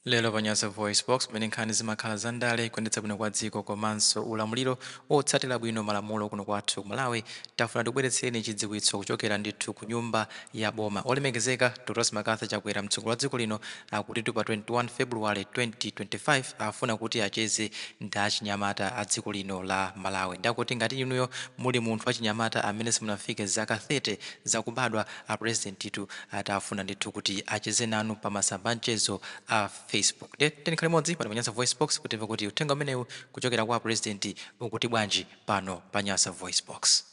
Lero panyaza voice box pamene nkhani zimakhala zandale kuyendetsa bwino kwa dziko komanso ulamuliro otsatira bwino malamulo kuno kwathu ku Malawi. Tafuna tibweretseni chidziwitso kuchokera ndithu ku nyumba ya boma. Olemekezeka Dr. Makatha Chakwera mtsogoleri wa dziko lino akutitu pa 21 February 2025 afuna kuti acheze ndi achinyamata a dziko lino la Malawi. Ndakuti ngati inuyo muli munthu wachinyamata amene simunafike zaka 30 zakubadwa, a president itu atafuna ndithu kuti acheze nanu pa masamba mchezo a Facebook. Tenikhale modzi pano Panyasa Voice Box kutimva kuti uthenga umenewu kuchokera kwa president ukuti bwanji pano Panyasa Voice Box.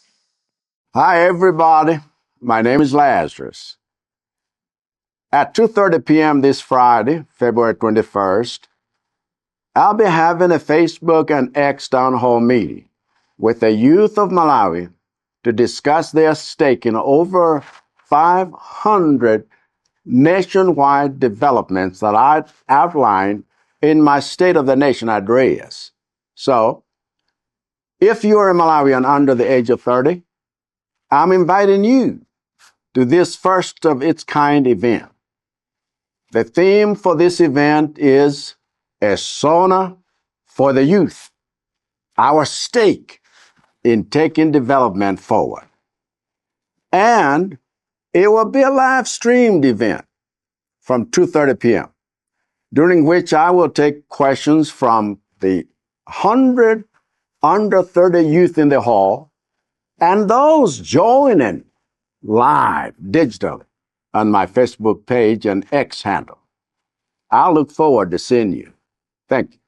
Hi everybody, my name is Lazarus. At 2:30 p.m. this Friday, February 21st, I'll be having a Facebook and X town hall meeting with the youth of Malawi to discuss their stake in over 500 nationwide developments that I outlined in my State of the Nation address. So, if you're a Malawian under the age of 30, I'm inviting you to this first of its kind event. The theme for this event is a sauna for the youth, our stake in taking development forward. And it will be a live streamed event from 2:30 p.m., during which I will take questions from the 100 under 30 youth in the hall and those joining live digitally on my Facebook page and X handle. I'll look forward to seeing you. Thank you.